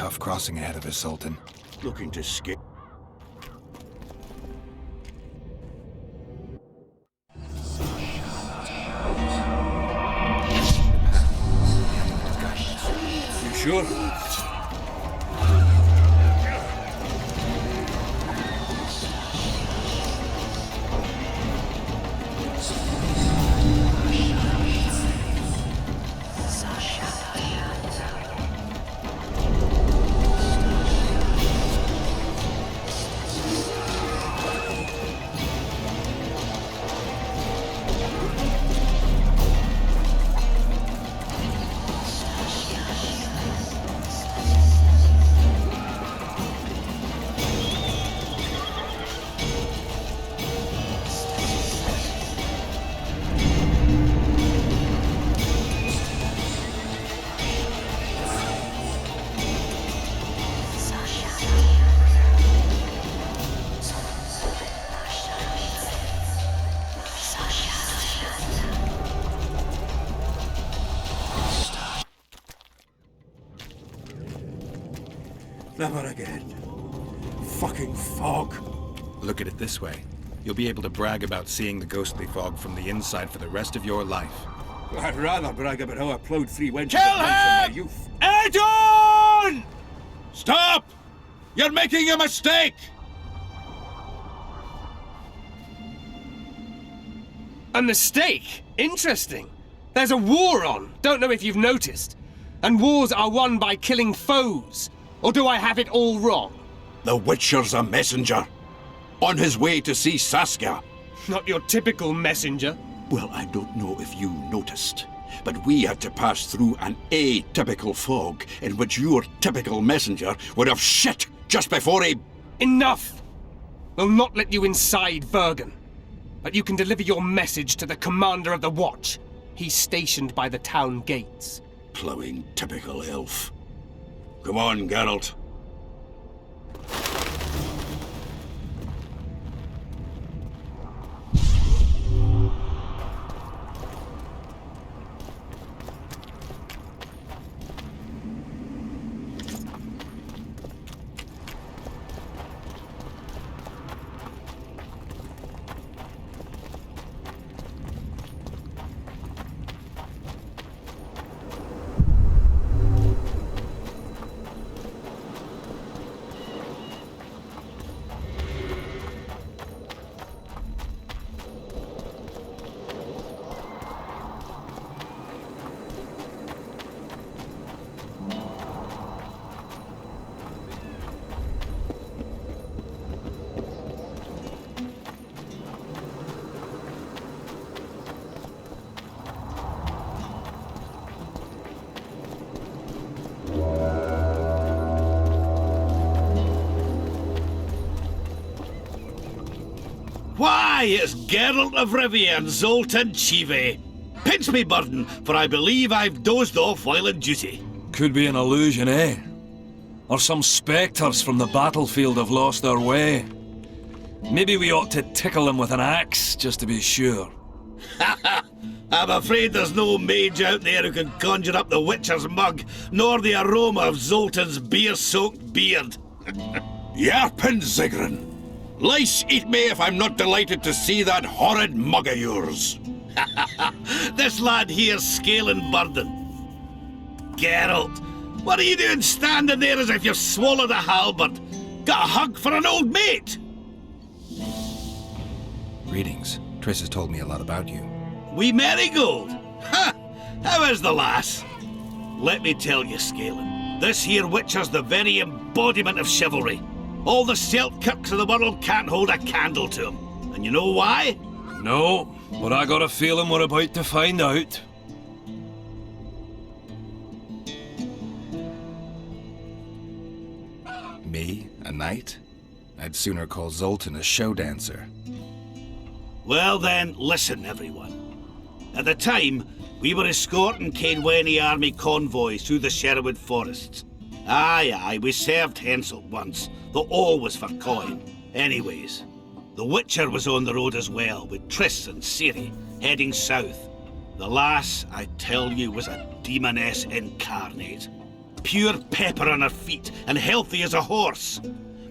tough crossing ahead of us, Sultan. Looking to skip. You sure? Never again. Fucking fog. Look at it this way. You'll be able to brag about seeing the ghostly fog from the inside for the rest of your life. I'd rather brag about how I plowed 3 wenches Kill at once in him! my youth. Adon! Stop! You're making a mistake! A mistake? Interesting. There's a war on, don't know if you've noticed. And wars are won by killing foes. Or do I have it all wrong? The Witcher's a messenger. On his way to see Saskia. Not your typical messenger. Well, I don't know if you noticed, but we had to pass through an atypical fog in which your typical messenger would have shit just before he... Enough! We'll not let you inside Bergen. But you can deliver your message to the commander of the watch. He's stationed by the town gates. Plowing typical elf. Come on, Geralt. Why, it's Geralt of Rivia and Zoltan Chive. Pinch me, burden, for I believe I've dozed off while in duty. Could be an illusion, eh? Or some spectres from the battlefield have lost their way. Maybe we ought to tickle them with an axe, just to be sure. I'm afraid there's no mage out there who can conjure up the Witcher's mug, nor the aroma of Zoltan's beer-soaked beard. Yarpin Zigrin. Lice eat me if I'm not delighted to see that horrid mug of yours. This lad here's scaling burden. Geralt, what are you doing standing there as if you've swallowed a halberd? Got a hug for an old mate? Greetings. Triss has told me a lot about you. Wee Marigold? Ha! How is the lass? Let me tell you, Scalen, this here Witcher's the very embodiment of chivalry. All the Selkirks of the world can't hold a candle to him. And you know why? No, but I got a feeling we're about to find out. Me? A knight? I'd sooner call Zoltan a show dancer. Well then, listen everyone. At the time, we were escorting Caedwene army convoys through the Sherwood forests. Aye, we served Hensel once, though all was for coin. Anyways, the Witcher was on the road as well, with Triss and Ciri, heading south. The lass, I tell you, was a demoness incarnate. pure pepper on her feet and healthy as a horse.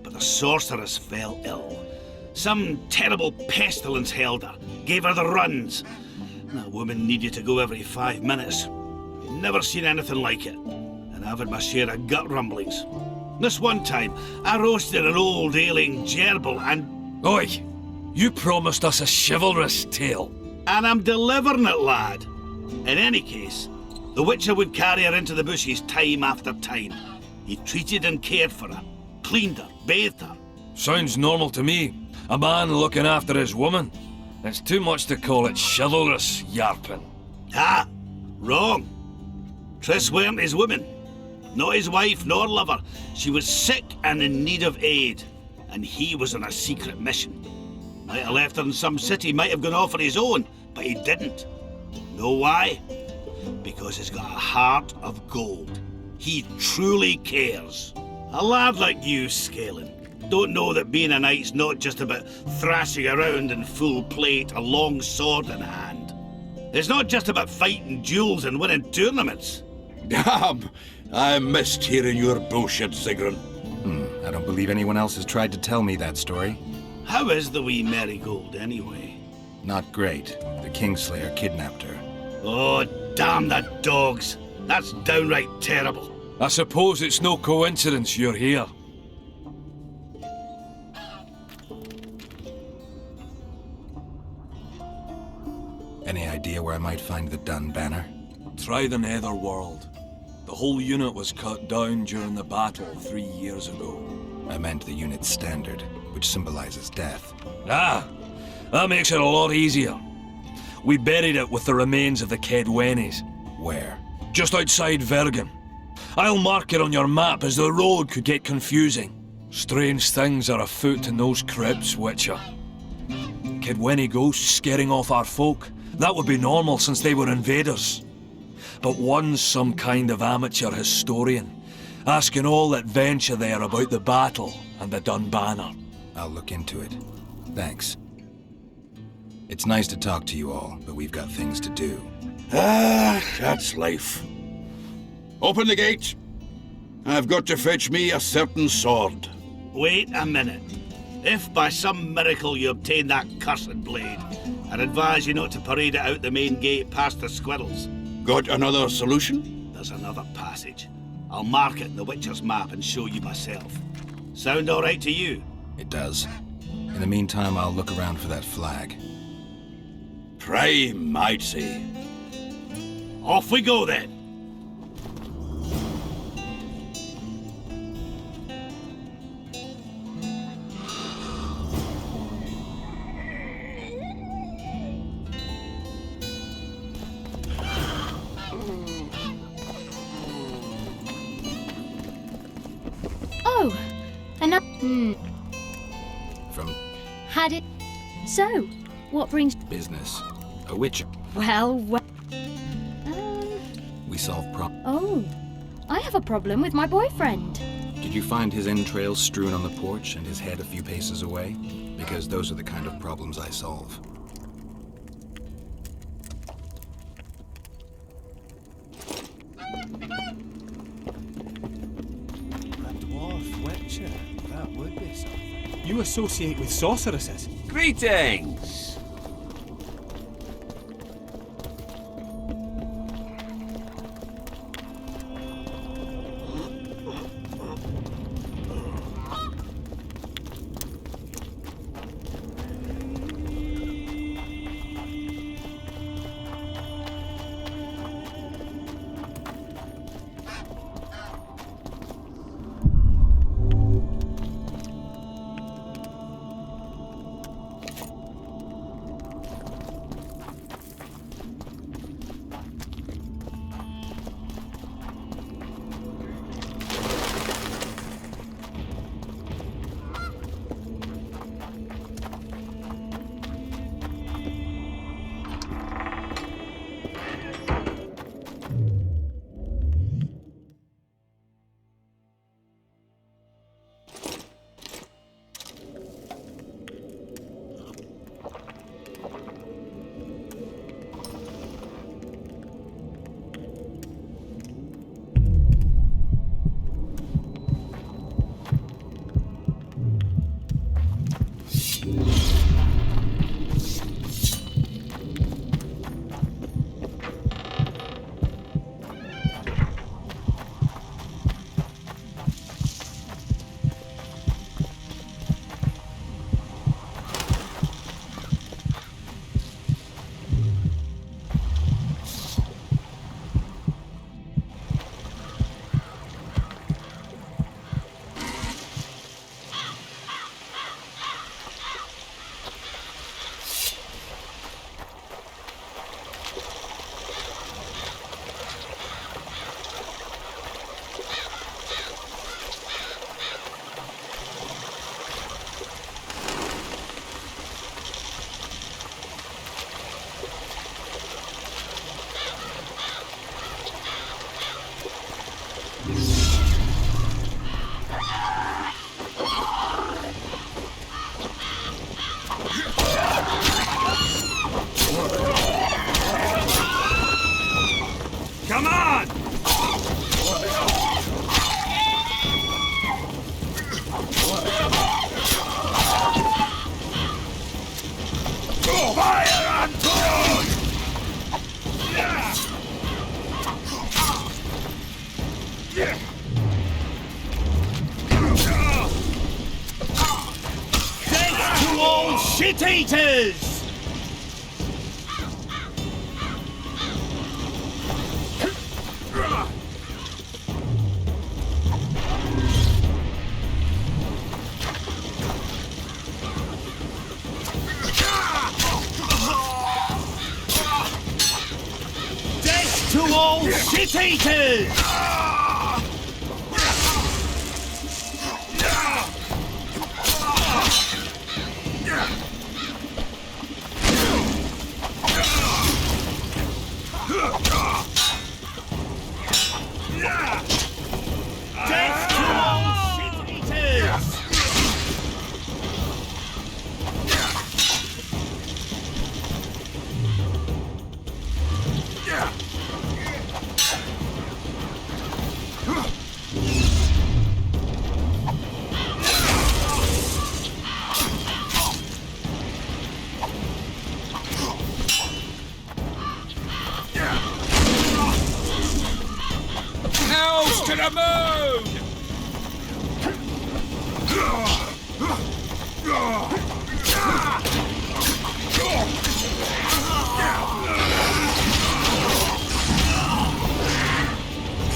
But the sorceress fell ill. Some terrible pestilence held her, gave her the runs. That woman needed to go every 5 minutes. Never seen anything like it. And I've had my share of gut rumblings. This one time, I roasted an old ailing gerbil and... Oi! You promised us a chivalrous tale. And I'm delivering it, lad. In any case, the Witcher would carry her into the bushes time after time. He treated and cared for her, cleaned her, bathed her. Sounds normal to me. A man looking after his woman. It's too much to call it chivalrous, yarpin. Ah, wrong. Triss weren't his woman. Not his wife nor lover. She was sick and in need of aid. And he was on a secret mission. Might have left her in some city, might have gone off on his own, but he didn't. Know why? Because he's got a heart of gold. He truly cares. A lad like you, Scalen, don't know that being a knight's not just about thrashing around in full plate, a long sword in hand. It's not just about fighting duels and winning tournaments. Damn! I missed hearing your bullshit, Sigrun. I don't believe anyone else has tried to tell me that story. How is the wee Marigold, anyway? Not great. The Kingslayer kidnapped her. Oh, damn the dogs! That's downright terrible. I suppose it's no coincidence you're here. Any idea where I might find the Dun banner? Try the Netherworld. The whole unit was cut down during the battle 3 years ago. I meant the unit's standard, which symbolizes death. Ah, that makes it a lot easier. We buried it with the remains of the Kedwenis, Where? just outside Vergen. I'll mark it on your map as the road could get confusing. Strange things are afoot in those crypts, Witcher. Kedweni ghosts scaring off our folk. That would be normal since they were invaders. But one's some kind of amateur historian, asking all that venture there about the battle and the Dun banner. I'll look into it. Thanks. It's nice to talk to you all, but we've got things to do. Ah, that's life. Open the gate. I've got to fetch me a certain sword. Wait a minute. If by some miracle you obtain that cursed blade, I'd advise you not to parade it out the main gate past the squirrels. Got another solution? There's another passage. I'll mark it in the Witcher's map and show you myself. Sound all right to you? It does. In the meantime, I'll look around for that flag. Prime, I'd say. Off we go then. Oh, another. From Had it. So, what brings. business. A witch. Well. We solve Oh, I have a problem with my boyfriend. Did you find his entrails strewn on the porch and his head a few paces away? Because those are the kind of problems I solve. A dwarf witcher. That would be something. You associate with sorceresses? Greetings! shit-eaters! Death to all shit-eaters! Death to all shit-eaters! Hells to the moon!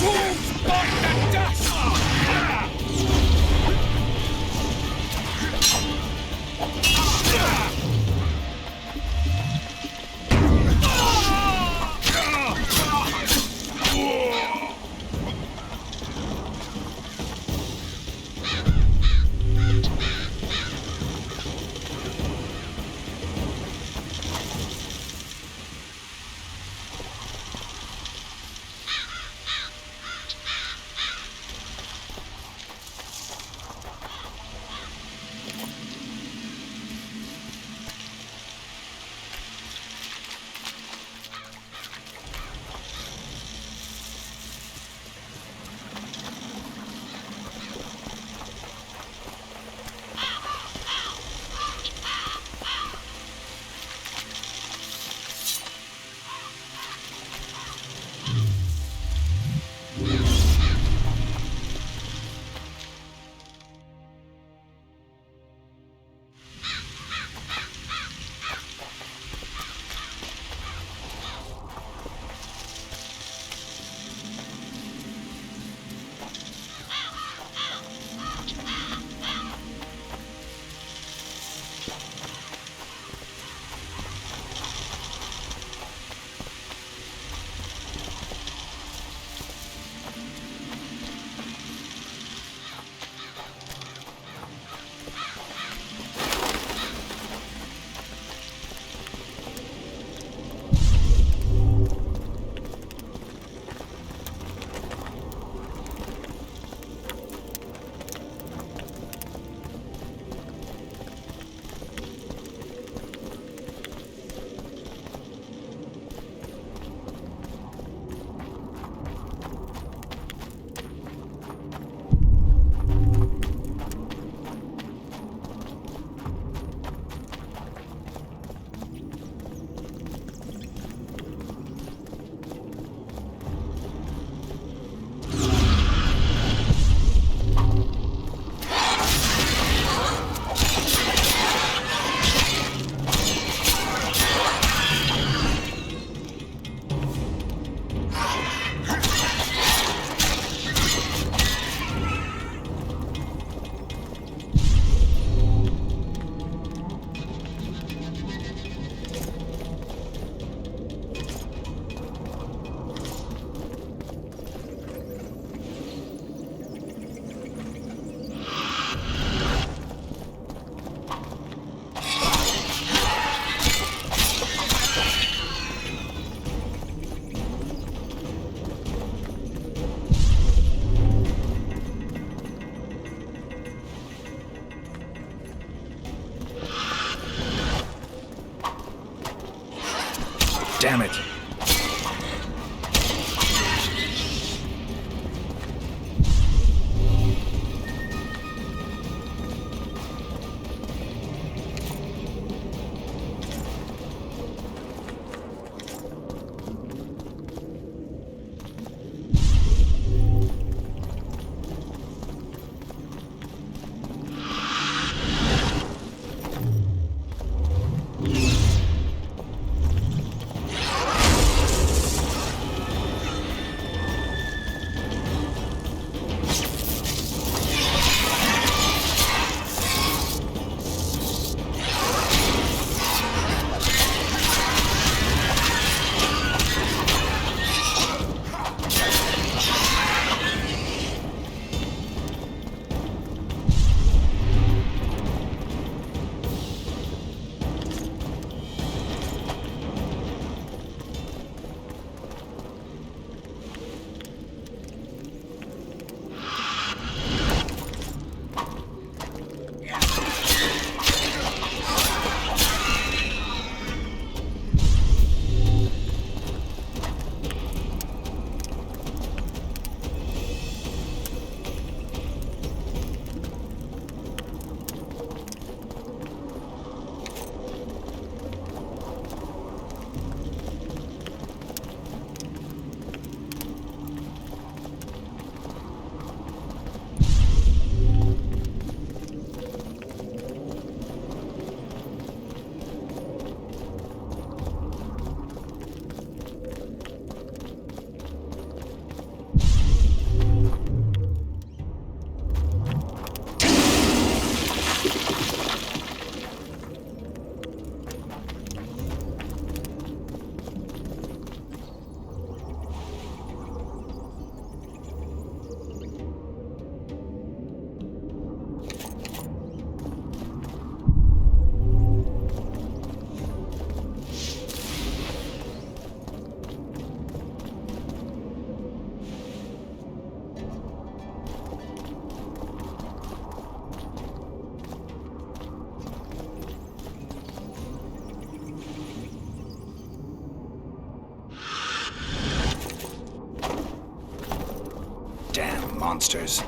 Wolves bite the dust! Damn it! monsters.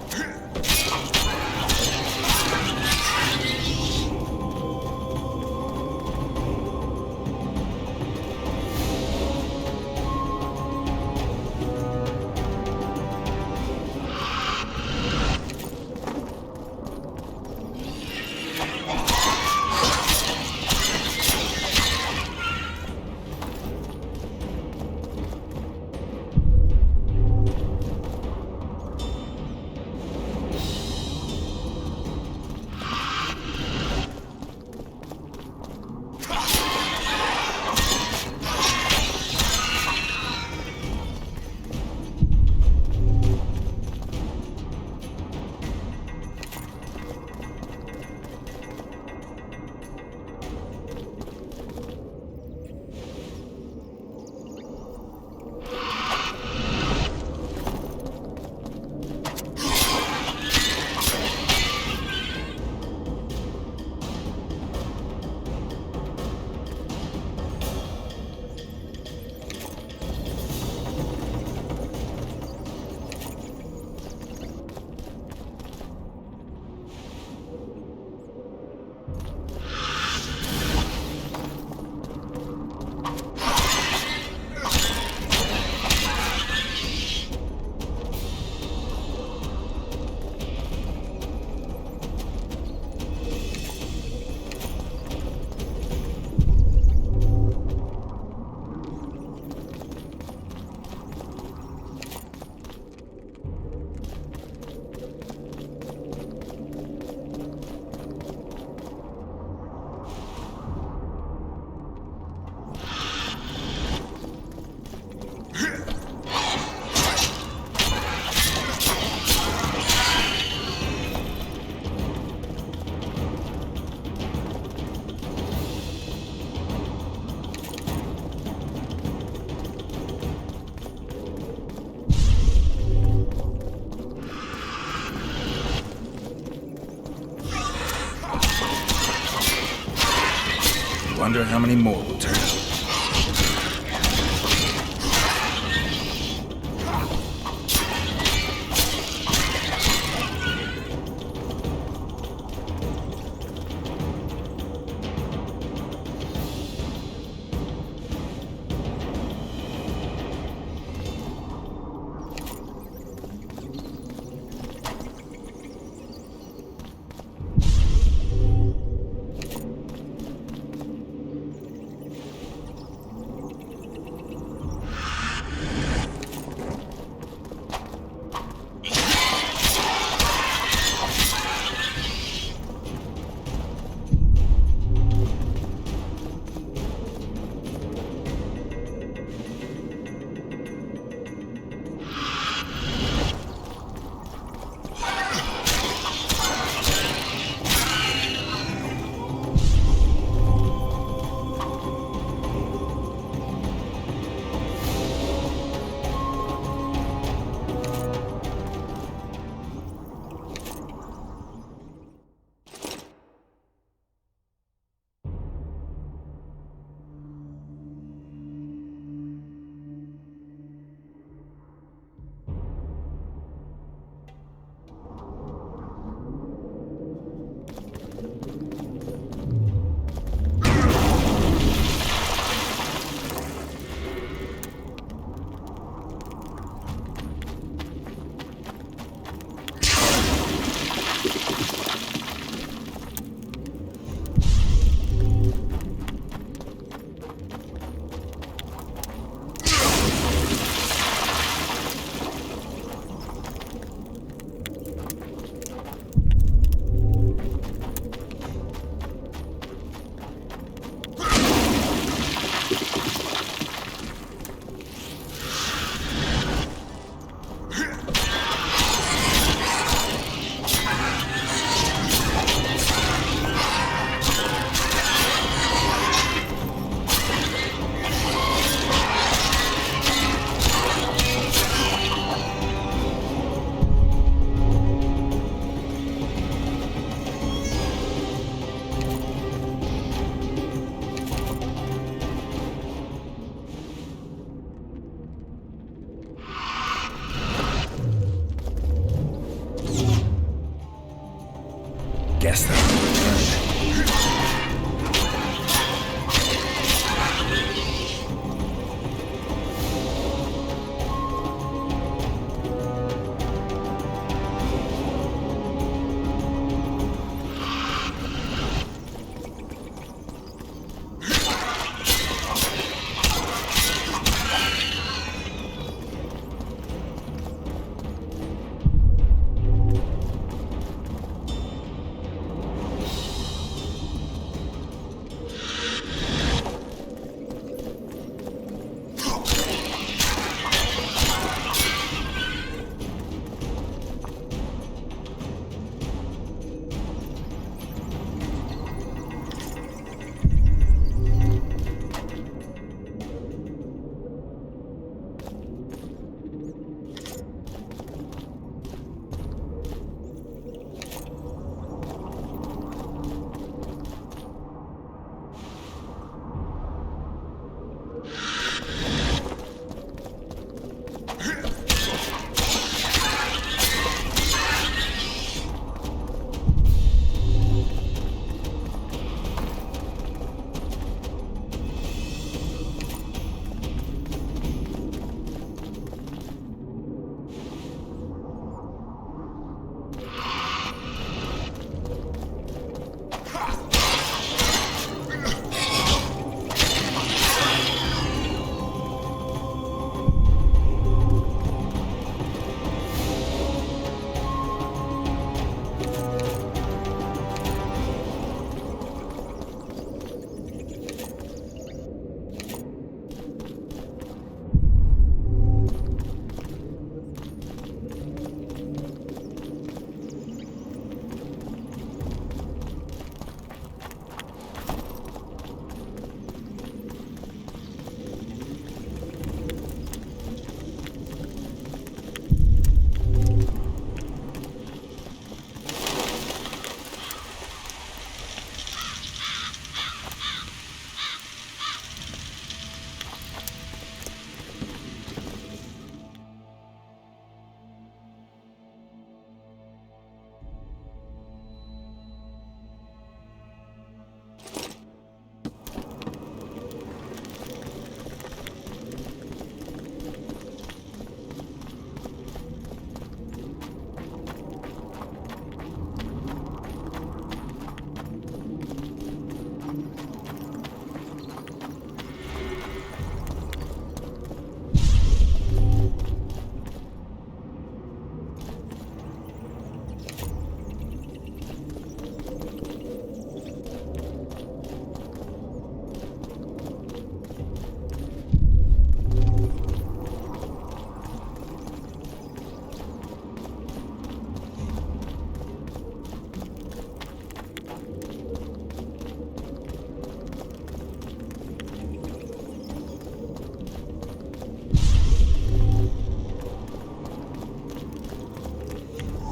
Wonder how many more will turn up.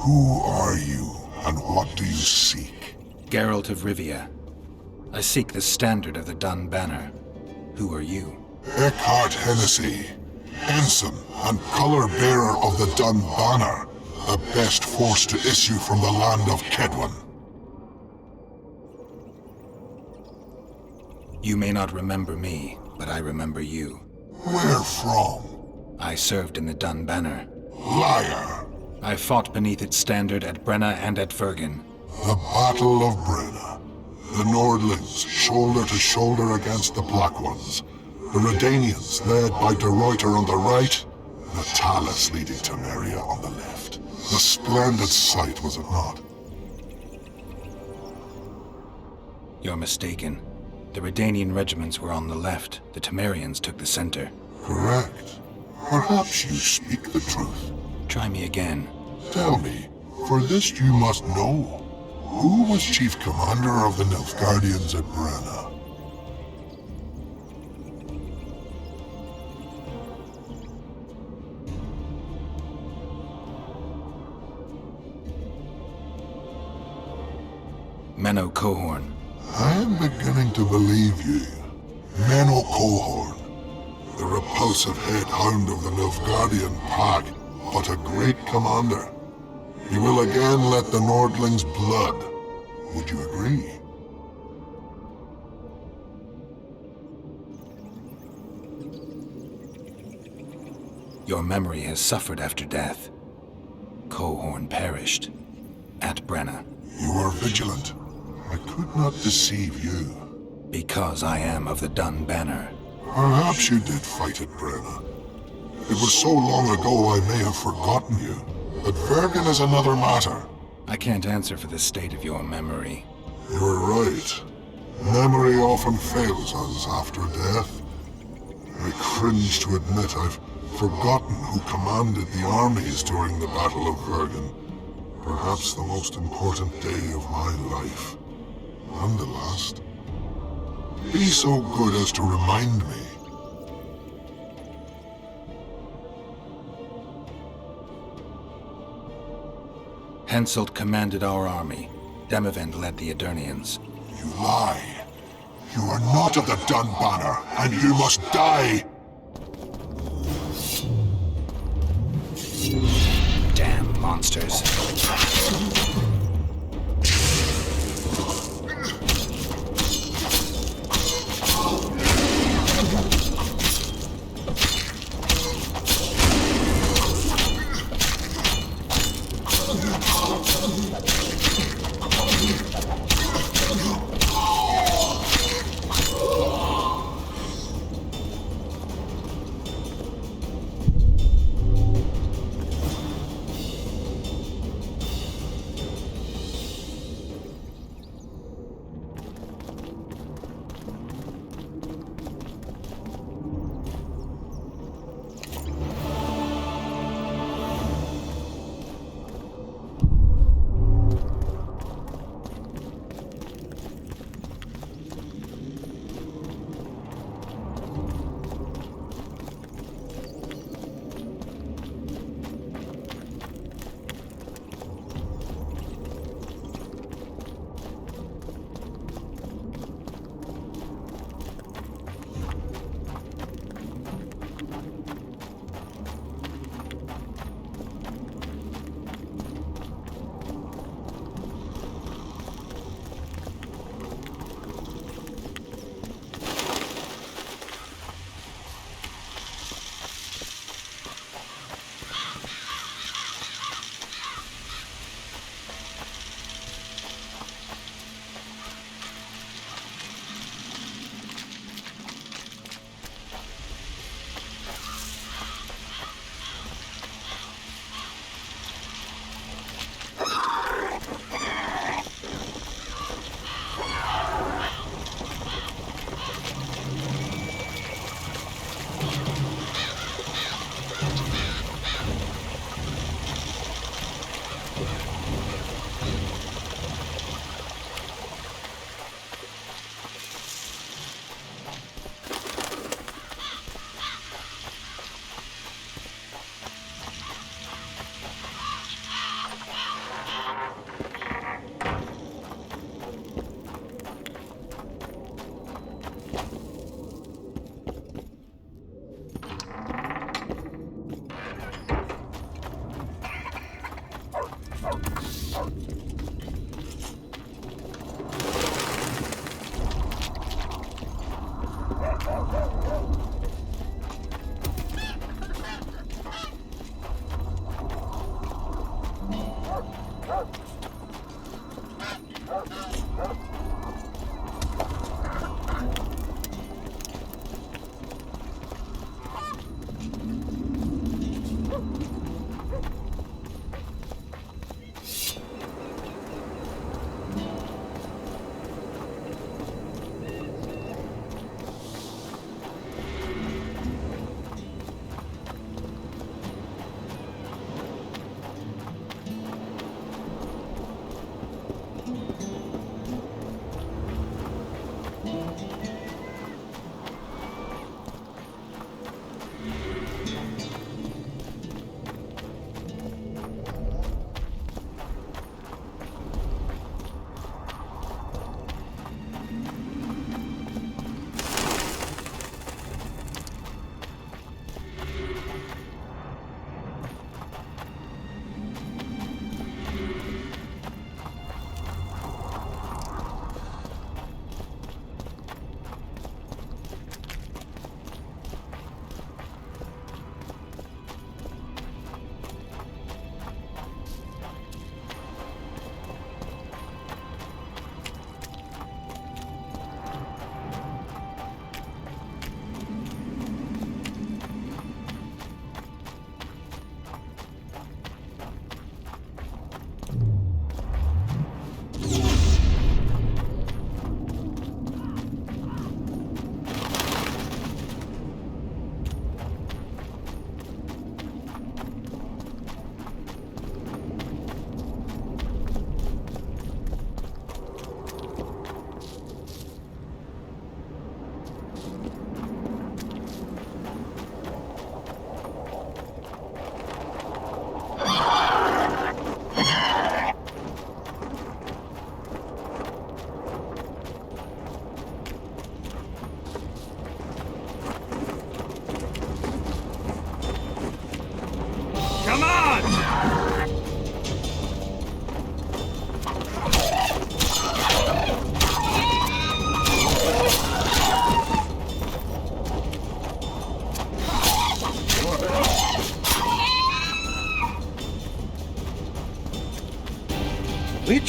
Who are you, and what do you seek? Geralt of Rivia. I seek the standard of the Dun Banner. Who are you? Eckhart Hennessy, ensign and color-bearer of the Dun Banner, the best force to issue from the land of Kedwen. You may not remember me, but I remember you. Where from? I served in the Dun Banner. Liar! I fought beneath its standard at Brenna and at Vergen. The Battle of Brenna. The Nordlings, shoulder to shoulder against the Black Ones. The Redanians, led by De Ruyter on the right. The Talus leading Temeria on the left. A splendid sight, was it not? You're mistaken. The Redanian regiments were on the left. The Temerians took the center. Correct. Perhaps you speak the truth. Try me again. Tell me, for this you must know. Who was chief commander of the Nilfgaardians at Brenna? Menno Cohorn. I am beginning to believe you. Menno Cohorn, the repulsive head hound of the Nilfgaardian pack, but a great commander. He will again let the Nordlings' blood. Would you agree? Your memory has suffered after death. Cohorn perished at Brenna. You are vigilant. I could not deceive you. Because I am of the Dun Banner. Perhaps you did fight at Brenna. It was so long ago I may have forgotten you. But Vergen is another matter. I can't answer for the state of your memory. You're right. Memory often fails us after death. I cringe to admit I've forgotten who commanded the armies during the Battle of Vergen. Perhaps the most important day of my life. And the last. Be so good as to remind me. Henselt commanded our army. Demavend led the Adernians. You lie. You are not of the Dun Banner, and you must die! Damn monsters.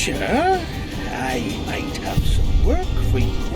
future, I might have some work for you.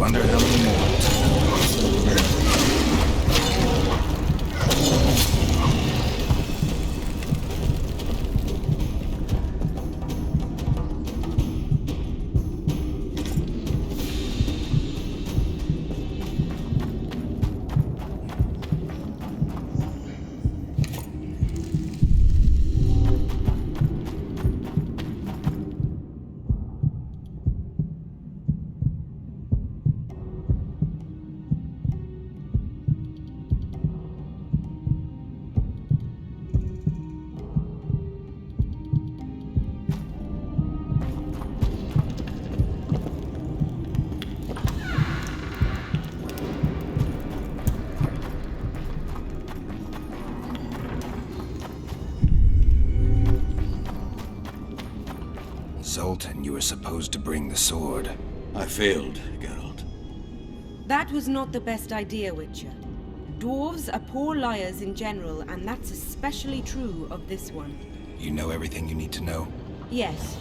wonder how many more. Zoltan, you were supposed to bring the sword. I failed, Geralt. That was not the best idea, Witcher. Dwarves are poor liars in general, and that's especially true of this one. You know everything you need to know? Yes.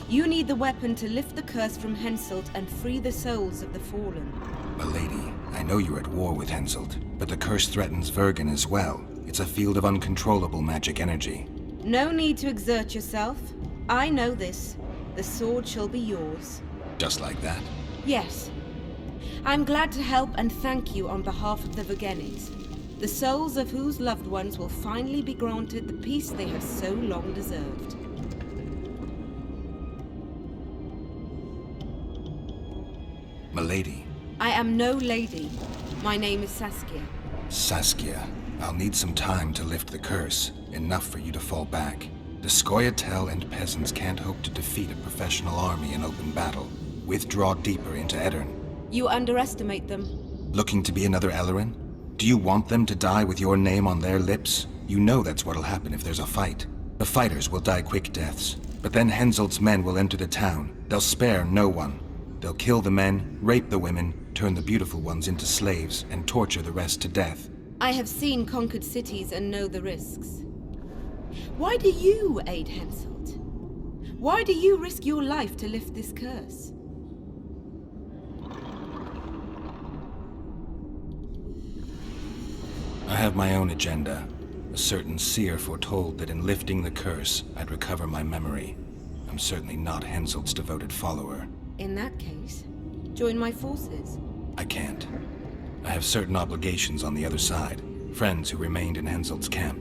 You need the weapon to lift the curse from Henselt and free the souls of the fallen. Milady, I know you're at war with Henselt, but the curse threatens Vergen as well. It's a field of uncontrollable magic energy. No need to exert yourself. I know this. The sword shall be yours. Just like that? Yes. I'm glad to help and thank you on behalf of the Vergennes, the souls of whose loved ones will finally be granted the peace they have so long deserved. Milady. I am no lady. My name is Saskia. Saskia, I'll need some time to lift the curse. Enough for you to fall back. The Scoia'tael and peasants can't hope to defeat a professional army in open battle. Withdraw deeper into Edirn. You underestimate them. Looking to be another Ellerin? Do you want them to die with your name on their lips? You know that's what'll happen if there's a fight. The fighters will die quick deaths, but then Henselt's men will enter the town. They'll spare no one. They'll kill the men, rape the women, turn the beautiful ones into slaves, and torture the rest to death. I have seen conquered cities and know the risks. Why do you aid Henselt? Why do you risk your life to lift this curse? I have my own agenda. A certain seer foretold that in lifting the curse, I'd recover my memory. I'm certainly not Henselt's devoted follower. In that case, join my forces. I can't. I have certain obligations on the other side. Friends who remained in Henselt's camp.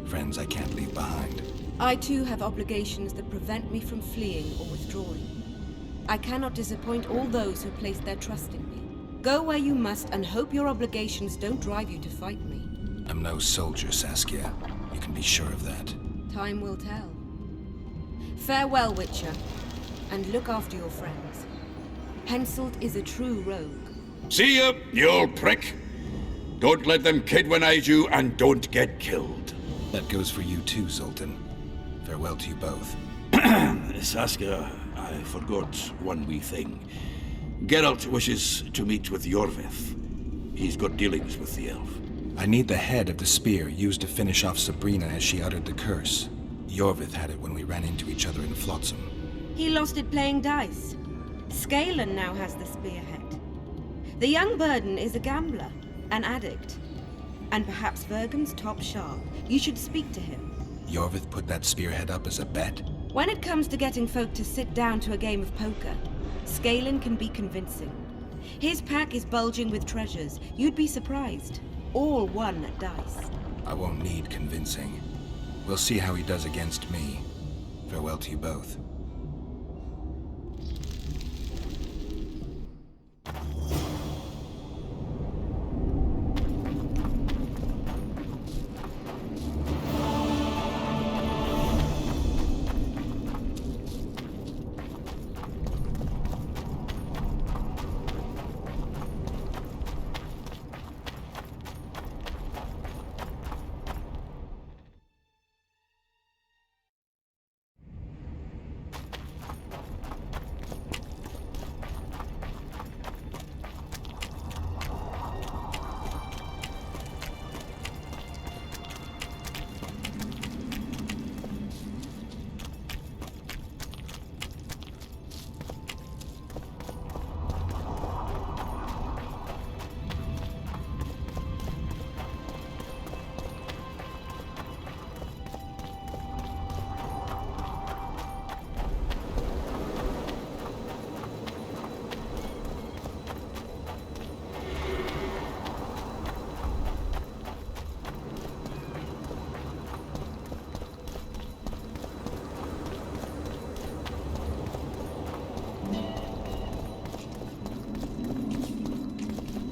Friends I can't leave behind. I too have obligations that prevent me from fleeing or withdrawing. I cannot disappoint all those who place their trust in me. Go where you must and hope your obligations don't drive you to fight me. I'm no soldier, Saskia. You can be sure of that. Time will tell. Farewell, Witcher, and look after your friends. Henselt is a true rogue. See ya, you old prick! Don't let them kidwenize you, and don't get killed. That goes for you too, Zoltan. Farewell to you both. Saskia, I forgot one wee thing. Geralt wishes to meet with Yorvith. He's got dealings with the elf. I need the head of the spear used to finish off Sabrina as she uttered the curse. Yorvith had it when we ran into each other in Flotsam. He lost it playing dice. Scanlan now has the spearhead. The young Burden is a gambler, an addict, and perhaps Vergen's top sharp. You should speak to him. Yorvith put that spearhead up as a bet? When it comes to getting folk to sit down to a game of poker, Scanlan can be convincing. His pack is bulging with treasures. You'd be surprised. All won at dice. I won't need convincing. We'll see how he does against me. Farewell to you both.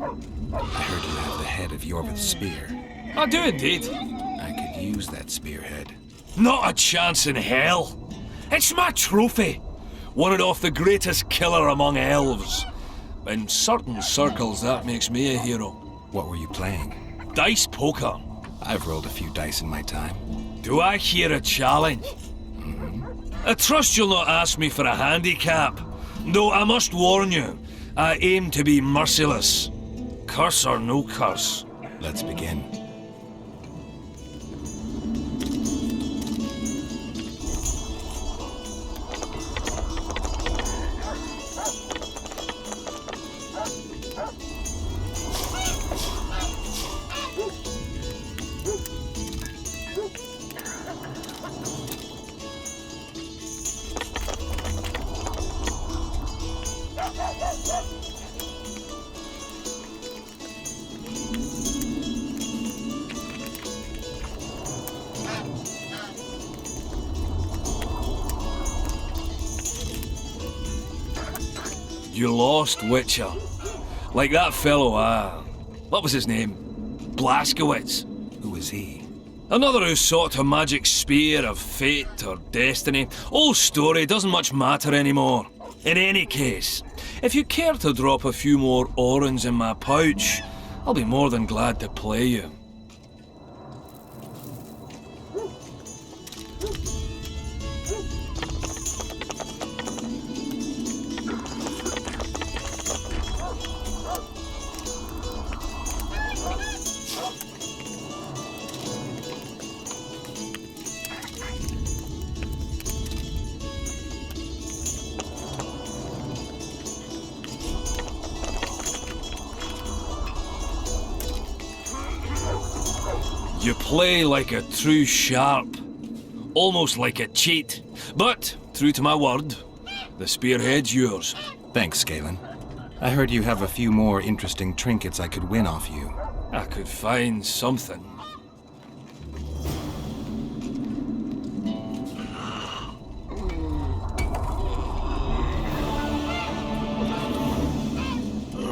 I heard you have the head of Yorvith's spear. I do indeed. I could use that spearhead. Not a chance in hell. It's my trophy. Won it off the greatest killer among elves. In certain circles, that makes me a hero. What were you playing? Dice poker. I've rolled a few dice in my time. Do I hear a challenge? I trust you'll not ask me for a handicap. Though I must warn you, I aim to be merciless. Curse or no curse. Let's begin. You lost, Witcher. Like that fellow, what was his name? Blaskowitz. Who is he? Another who sought a magic spear of fate or destiny. Old story, doesn't much matter anymore. In any case, if you care to drop a few more orens in my pouch, I'll be more than glad to play you. You play like a true sharp, almost like a cheat. But, true to my word, the spearhead's yours. Thanks, Scanlan. I heard you have a few more interesting trinkets I could win off you. I could find something.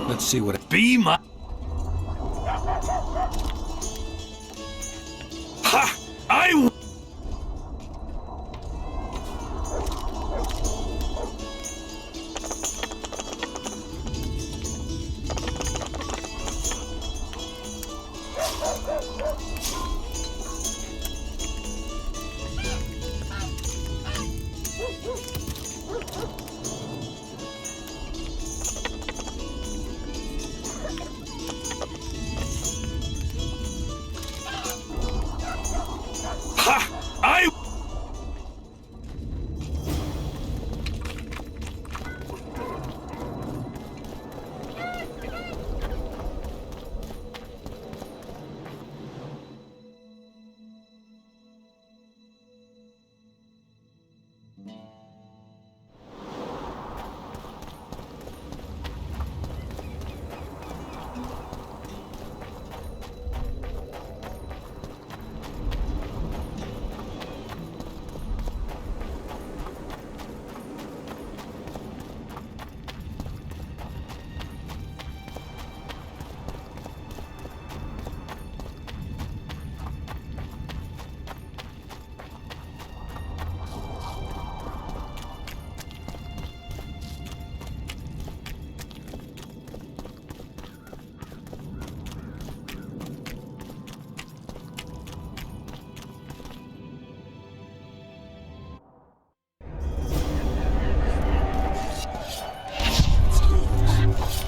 Let's see what... Be my... Ha! I...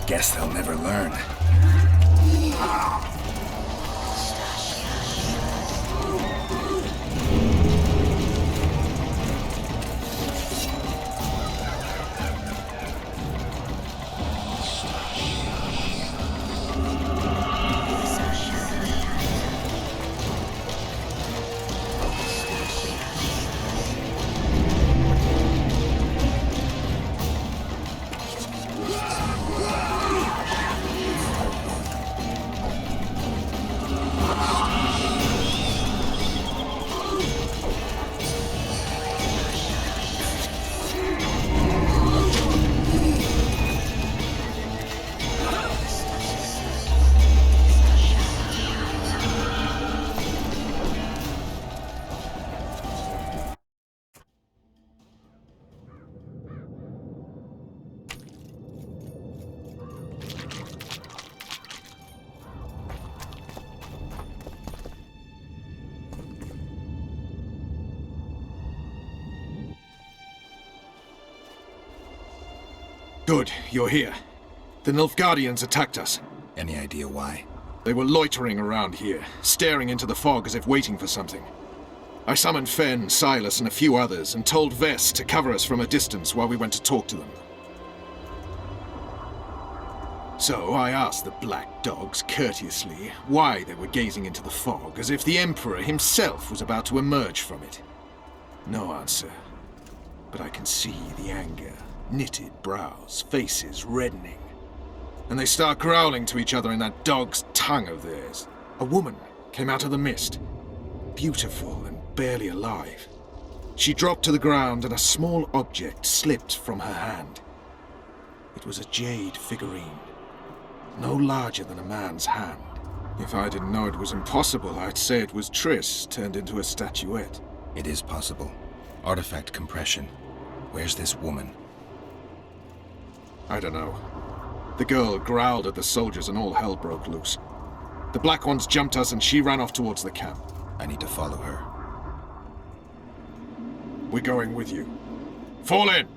Guess they'll never learn. Good, you're here. The Nilfgaardians attacked us. Any idea why? They were loitering around here, staring into the fog as if waiting for something. I summoned Fen, Silas, and a few others, and told Vess to cover us from a distance while we went to talk to them. So I asked the black dogs courteously why they were gazing into the fog as if the Emperor himself was about to emerge from it. No answer. But I can see the anger, knitted brows, faces reddening. And they start growling to each other in that dog's tongue of theirs. A woman came out of the mist, beautiful and barely alive. She dropped to the ground and a small object slipped from her hand. It was a jade figurine, no larger than a man's hand. If I didn't know it was impossible, I'd say it was Triss turned into a statuette. It is possible. Artifact compression. Where's this woman? I don't know. The girl growled at the soldiers and all hell broke loose. The Black Ones jumped us and she ran off towards the camp. I need to follow her. We're going with you. Fall in!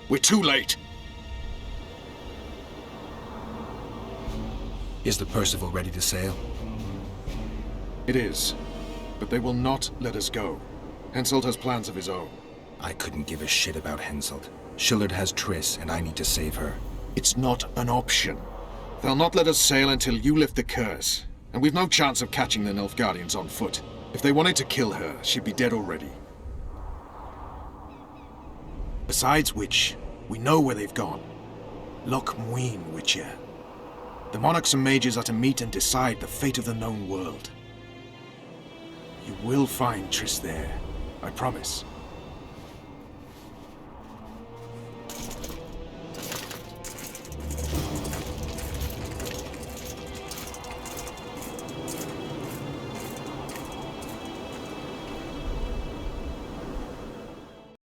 We're too late. Is the Percival ready to sail? It is. But they will not let us go. Henselt has plans of his own. I couldn't give a shit about Henselt. Shillard has Triss, and I need to save her. It's not an option. They'll not let us sail until you lift the curse. And we've no chance of catching the Nilfgaardians on foot. If they wanted to kill her, she'd be dead already. Besides which, we know where they've gone. Loch Muin, Witcher. The monarchs and mages are to meet and decide the fate of the known world. You will find Triss there, I promise.